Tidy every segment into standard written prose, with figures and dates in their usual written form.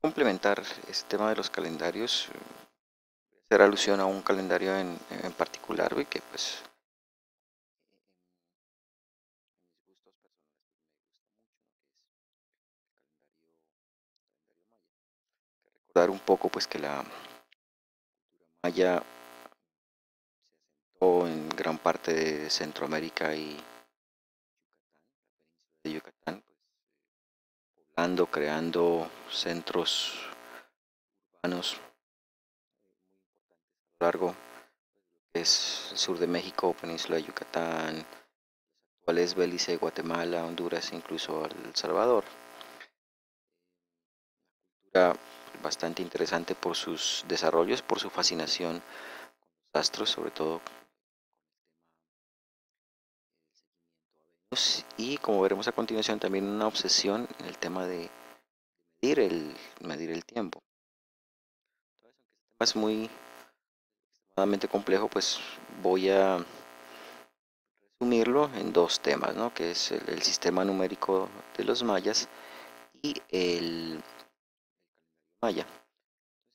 Complementar este tema de los calendarios, hacer alusión a un calendario en particular, y que pues en mis gustos personales pues me gusta mucho, ¿no? Que es el calendario maya. Recordar un poco pues que la cultura maya se asentó en gran parte de Centroamérica y Yucatán, la península de Yucatán, pues poblando, creando centros urbanos muy importantes a lo largo que es el sur de México, península de Yucatán, actuales Belice, Guatemala, Honduras, incluso El Salvador. Era bastante interesante por sus desarrollos, por su fascinación con los astros, sobre todo y como veremos a continuación también una obsesión en el tema de medir el tiempo. Entonces, aunque este tema es muy extremadamente complejo, pues voy a resumirlo en dos temas, ¿no? Que es el sistema numérico de los mayas y el maya.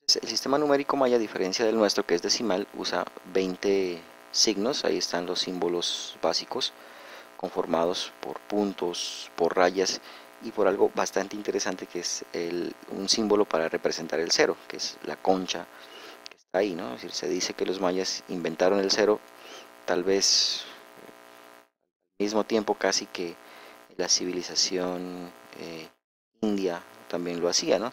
Entonces, el sistema numérico maya, a diferencia del nuestro que es decimal, usa 20 signos, ahí están los símbolos básicos conformados por puntos, por rayas y por algo bastante interesante que es un símbolo para representar el cero, que es la concha que está ahí, ¿no? Es decir, se dice que los mayas inventaron el cero, tal vez al mismo tiempo casi que la civilización india también lo hacía, ¿no?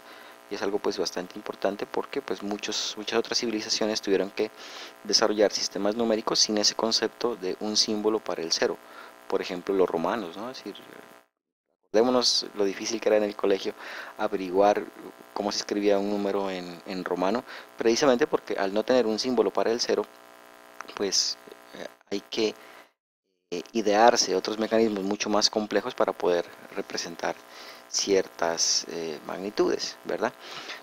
Y es algo pues bastante importante porque pues muchas otras civilizaciones tuvieron que desarrollar sistemas numéricos sin ese concepto de un símbolo para el cero. Por ejemplo, los romanos, ¿no? Es decir, acordémonos lo difícil que era en el colegio averiguar cómo se escribía un número en romano, precisamente porque al no tener un símbolo para el cero, pues hay que idearse otros mecanismos mucho más complejos para poder representar ciertas magnitudes, ¿verdad?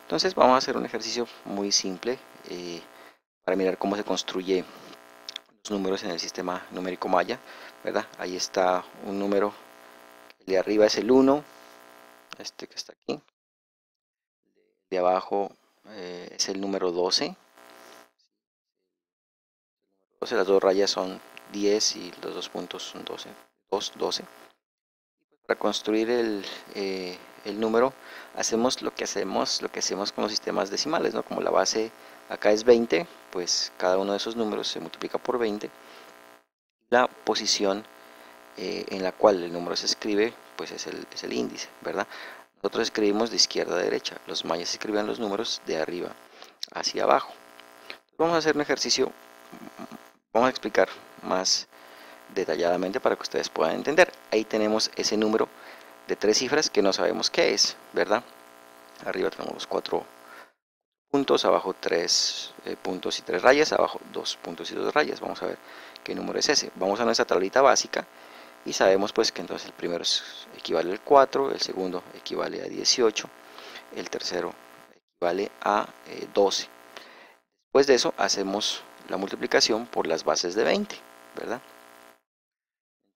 Entonces vamos a hacer un ejercicio muy simple para mirar cómo se construye los números en el sistema numérico maya, ¿verdad? Ahí está un número, el de arriba es el 1, este que está aquí, el de abajo es el número 12, las dos rayas son 10 y los dos puntos son 12, 2, 12. Para construir el número lo que hacemos con los sistemas decimales, ¿no? Como la base acá es 20, pues cada uno de esos números se multiplica por 20. La posición en la cual el número se escribe, pues es el índice, ¿verdad? Nosotros escribimos de izquierda a derecha, los mayas escribían los números de arriba hacia abajo. Vamos a hacer un ejercicio, vamos a explicar más detalladamente para que ustedes puedan entender. Ahí tenemos ese número de tres cifras que no sabemos qué es, ¿verdad? Arriba tenemos los cuatro puntos, abajo tres puntos y tres rayas, abajo dos puntos y dos rayas. Vamos a ver qué número es ese. Vamos a nuestra tablita básica y sabemos pues que entonces el primero equivale al 4, el segundo equivale a 18, el tercero equivale a 12. Después de eso hacemos la multiplicación por las bases de 20, ¿verdad?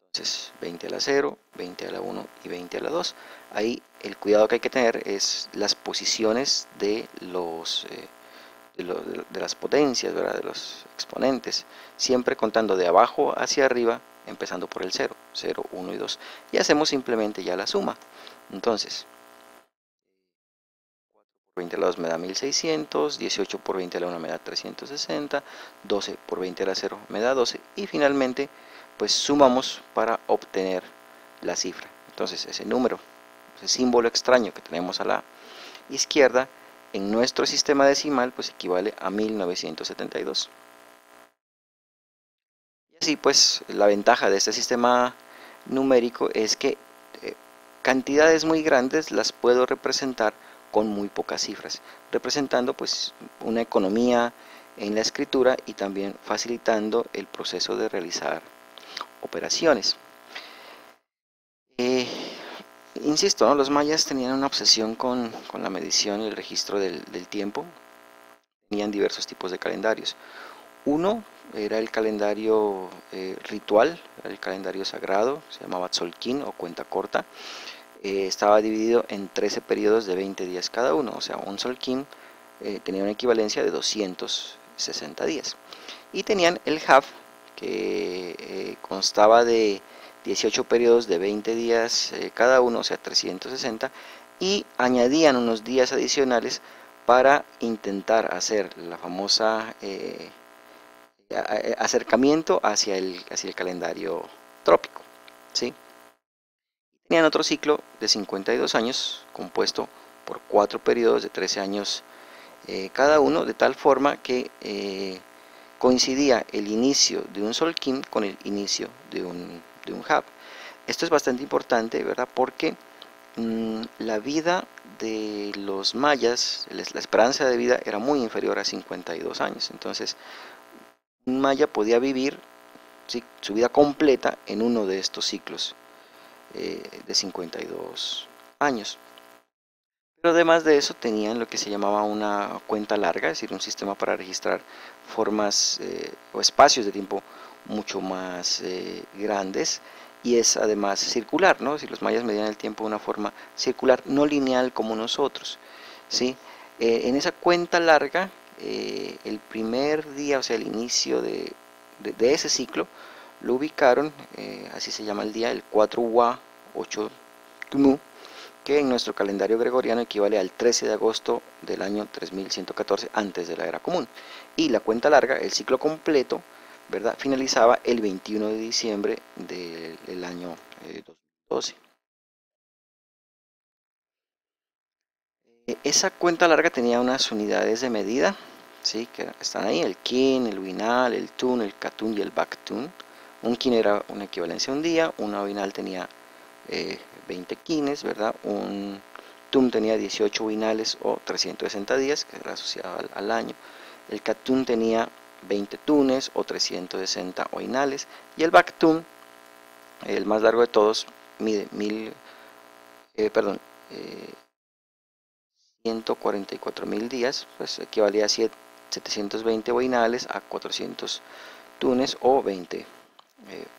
Entonces 20 a la 0, 20 a la 1 y 20 a la 2. Ahí el cuidado que hay que tener es las posiciones de de las potencias, ¿verdad? De los exponentes, siempre contando de abajo hacia arriba, empezando por el 0, 0, 1 y 2. Y hacemos simplemente ya la suma. Entonces, 4 por 20 a la 2 me da 1600, 18 por 20 a la 1 me da 360, 12 por 20 a la 0 me da 12 y finalmente pues sumamos para obtener la cifra. Entonces ese número, ese símbolo extraño que tenemos a la izquierda en nuestro sistema decimal pues equivale a 1972. Y así pues la ventaja de este sistema numérico es que cantidades muy grandes las puedo representar con muy pocas cifras, representando pues una economía en la escritura y también facilitando el proceso de realizar operaciones. Eh, Insisto, ¿no? Los mayas tenían una obsesión con la medición y el registro del tiempo, tenían diversos tipos de calendarios. Uno era el calendario ritual, el calendario sagrado, se llamaba Tzolk'in o cuenta corta. estaba dividido en 13 periodos de 20 días cada uno, o sea, un Solkin tenía una equivalencia de 260 días. Y tenían el half, que constaba de 18 periodos de 20 días cada uno, o sea, 360, y añadían unos días adicionales para intentar hacer la famosa acercamiento hacia el calendario trópico, ¿sí? Tenían otro ciclo de 52 años compuesto por 4 periodos de 13 años cada uno, de tal forma que coincidía el inicio de un Solkin con el inicio de un Hab. Esto es bastante importante, ¿verdad? Porque la vida de los mayas, la esperanza de vida era muy inferior a 52 años. Entonces, un maya podía vivir, ¿sí?, su vida completa en uno de estos ciclos de 52 años. Pero además de eso tenían lo que se llamaba una cuenta larga, es decir, un sistema para registrar formas o espacios de tiempo mucho más grandes, y es además circular, ¿no? Si los mayas medían el tiempo de una forma circular, no lineal como nosotros, ¿sí? En esa cuenta larga, el primer día, o sea, el inicio de ese ciclo, lo ubicaron, así se llama el día, el 4 Wa 8 Tmu, que en nuestro calendario gregoriano equivale al 13 de agosto del año 3114 antes de la era común. Y la cuenta larga, el ciclo completo, ¿verdad?, finalizaba el 21 de diciembre del año 2012. Esa cuenta larga tenía unas unidades de medida, ¿sí?, que están ahí: el kin, el winal, el tun, el katun y el baktun. Un kin era una equivalencia a un día, una winal tenía 20 quines, ¿verdad? Un tum tenía 18 winales o 360 días, que era asociado al año. El katun tenía 20 tunes o 360 oinales, y el baktum, el más largo de todos, mide 144.000 días, pues equivalía a 720 oinales, a 400 tunes o 20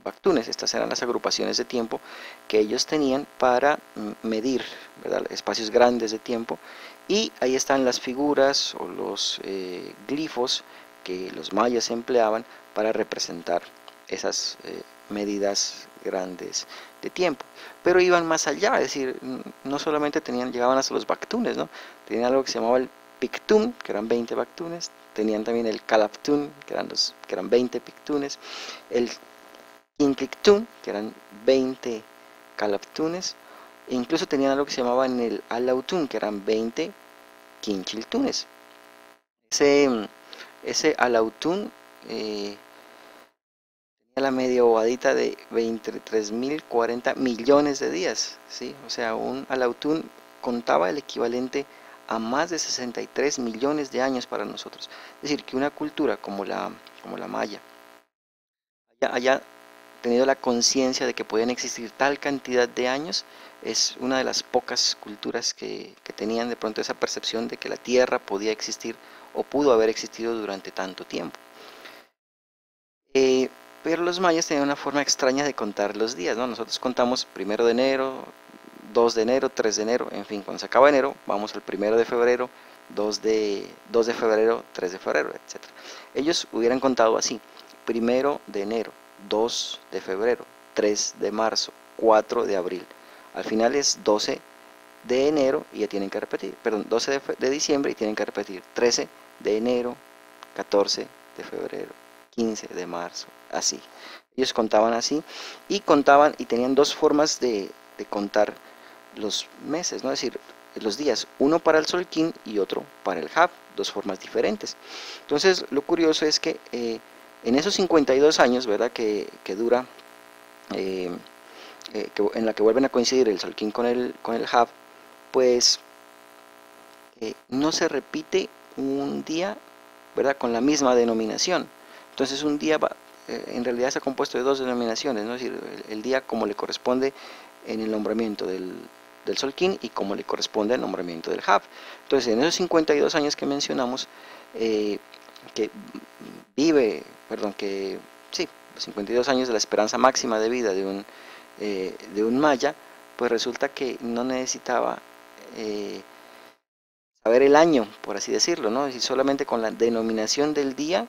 baktunes. Estas eran las agrupaciones de tiempo que ellos tenían para medir, ¿verdad?, espacios grandes de tiempo. Y ahí están las figuras o los glifos que los mayas empleaban para representar esas medidas grandes de tiempo. Pero iban más allá, es decir, no solamente llegaban hasta los baktunes, ¿no? Tenían algo que se llamaba el pictum, que eran 20 baktunes. Tenían también el calaptun, que eran 20 pictunes. El Quinclictún, que eran 20 calaptunes, e incluso tenían algo que se llamaba en el alautún, que eran 20 quinchiltunes. Ese alautún tenía la media bobadita de 23.040 millones de días, ¿sí? O sea, un alautún contaba el equivalente a más de 63 millones de años para nosotros. Es decir, que una cultura como la maya haya tenido la conciencia de que podían existir tal cantidad de años, es una de las pocas culturas que tenían de pronto esa percepción de que la Tierra podía existir o pudo haber existido durante tanto tiempo. Pero los mayas tenían una forma extraña de contar los días, ¿no? Nosotros contamos 1 de enero, 2 de enero, 3 de enero, en fin, cuando se acaba enero, vamos al 1 de febrero, 2 de febrero, 3 de febrero, etc. Ellos hubieran contado así: 1 de enero, 2 de febrero, 3 de marzo, 4 de abril. Al final es 12 de enero y ya tienen que repetir, perdón, 12 de diciembre y tienen que repetir 13 de enero, 14 de febrero, 15 de marzo, así. Ellos contaban así, y contaban y tenían dos formas de contar los meses, ¿no? Es decir, los días, uno para el Solkin y otro para el Hab, dos formas diferentes. Entonces, lo curioso es que en esos 52 años, ¿verdad?, que dura, en la que vuelven a coincidir el Solkin con el Hab, pues no se repite un día, ¿verdad?, con la misma denominación. Entonces un día en realidad está compuesto de dos denominaciones, ¿no? Es decir, el día como le corresponde en el nombramiento del Solkin y como le corresponde al nombramiento del Hab. Entonces, en esos 52 años que mencionamos, que sí, los 52 años de la esperanza máxima de vida de un maya, pues resulta que no necesitaba saber el año, por así decirlo, ¿no? Y solamente con la denominación del día,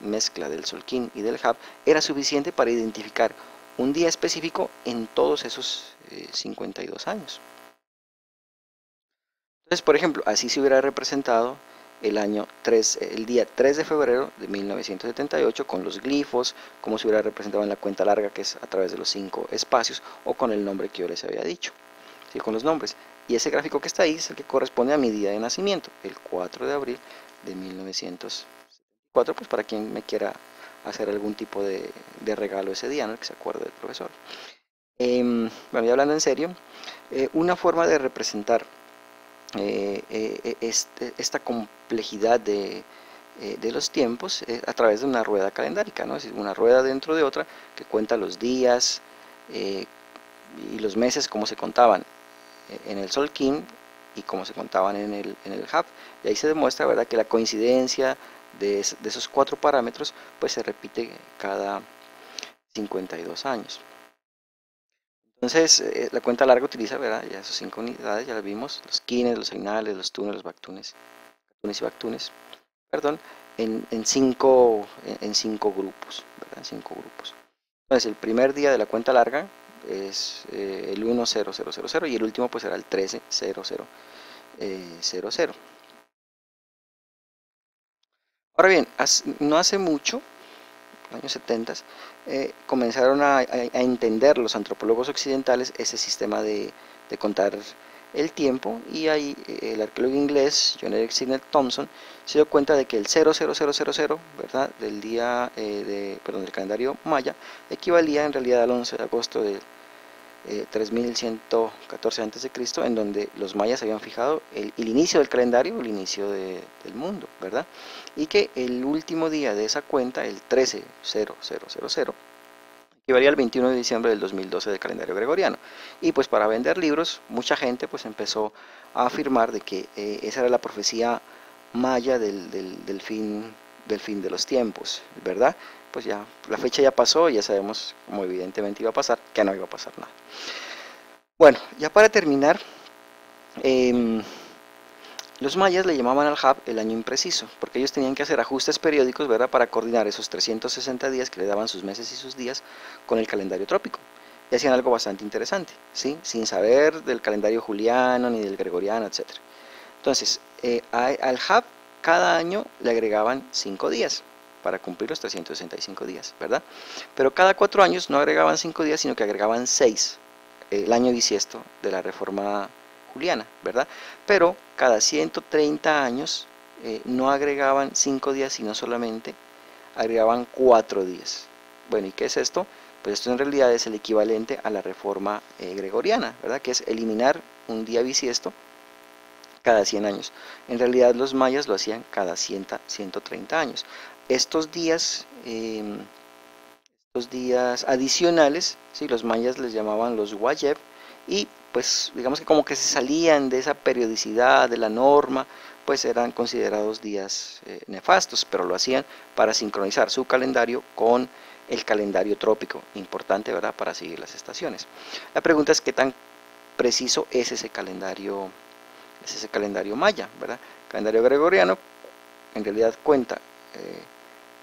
mezcla del Solkin y del Hab, era suficiente para identificar un día específico en todos esos 52 años. Entonces, por ejemplo, así se hubiera representado el día 3 de febrero de 1978 con los glifos, como se hubiera representado en la cuenta larga, que es a través de los 5 espacios, o con el nombre que yo les había dicho, ¿sí? Con los nombres. Y ese gráfico que está ahí es el que corresponde a mi día de nacimiento, el 4 de abril de 1974, pues para quien me quiera hacer algún tipo de regalo ese día, ¿no? Que se acuerde del profesor. Bueno, ya hablando en serio, una forma de representar esta complejidad de los tiempos a través de una rueda calendárica, ¿no? Es decir, una rueda dentro de otra que cuenta los días y los meses como se contaban en el Solkin y como se contaban en el Hub. Y ahí se demuestra, ¿verdad?, que la coincidencia de esos 4 parámetros pues se repite cada 52 años. Entonces, la cuenta larga utiliza, ¿verdad?, ya esas 5 unidades, ya las vimos, los kines, los seinales, los tunes, los bactunes, y bactunes, perdón, en cinco grupos, ¿verdad? En 5 grupos. Entonces, el primer día de la cuenta larga es el 10000 y el último pues será el 130000. Ahora bien, no hace mucho, años 70, comenzaron a entender los antropólogos occidentales ese sistema de contar el tiempo, y ahí el arqueólogo inglés John Eric Sidney Thompson se dio cuenta de que el 00000, ¿verdad?, del día del calendario maya equivalía en realidad al 11 de agosto de 3114 a.C., en donde los mayas habían fijado el inicio del calendario, el inicio del mundo, ¿verdad? Y que el último día de esa cuenta, el 130000, equivalía al 21 de diciembre del 2012 del calendario gregoriano. Y pues para vender libros, mucha gente pues empezó a afirmar de que esa era la profecía maya del fin de los tiempos, ¿verdad? Pues ya la fecha ya pasó y ya sabemos, como evidentemente iba a pasar, que no iba a pasar nada. Bueno, ya para terminar, eh, los mayas le llamaban al Hab el año impreciso, porque ellos tenían que hacer ajustes periódicos, ¿verdad?, para coordinar esos 360 días que le daban sus meses y sus días con el calendario trópico. Y hacían algo bastante interesante, ¿sí?, sin saber del calendario juliano ni del gregoriano, etc. Entonces, al Hab cada año le agregaban 5 días para cumplir los 365 días, ¿verdad? Pero cada 4 años no agregaban 5 días, sino que agregaban 6, el año bisiesto de la reforma juliana, ¿verdad? Pero cada 130 años no agregaban 5 días, sino solamente agregaban 4 días. Bueno, ¿y qué es esto? Pues esto en realidad es el equivalente a la reforma gregoriana, ¿verdad?, que es eliminar un día bisiesto cada 100 años. En realidad los mayas lo hacían cada 130 años. Estos días adicionales, ¿sí?, los mayas les llamaban los wayeb, y pues digamos que como que se salían de esa periodicidad, de la norma, pues eran considerados días nefastos, pero lo hacían para sincronizar su calendario con el calendario trópico, importante, ¿verdad?, para seguir las estaciones. La pregunta es qué tan preciso es ese calendario maya, ¿verdad? El calendario gregoriano en realidad cuenta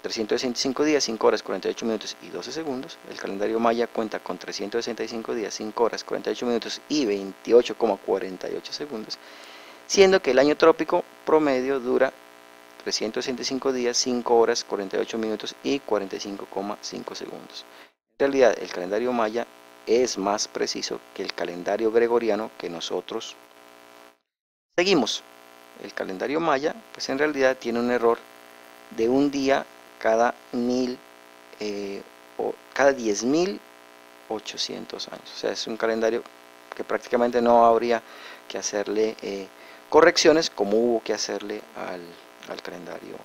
365 días, 5 horas, 48 minutos y 12 segundos. El calendario maya cuenta con 365 días, 5 horas, 48 minutos y 28,48 segundos, siendo que el año trópico promedio dura 365 días, 5 horas, 48 minutos y 45,5 segundos. En realidad, el calendario maya es más preciso que el calendario gregoriano que nosotros seguimos. El calendario maya, pues en realidad tiene un error de un día cada 10.800 años. O sea, es un calendario que prácticamente no habría que hacerle correcciones como hubo que hacerle al calendario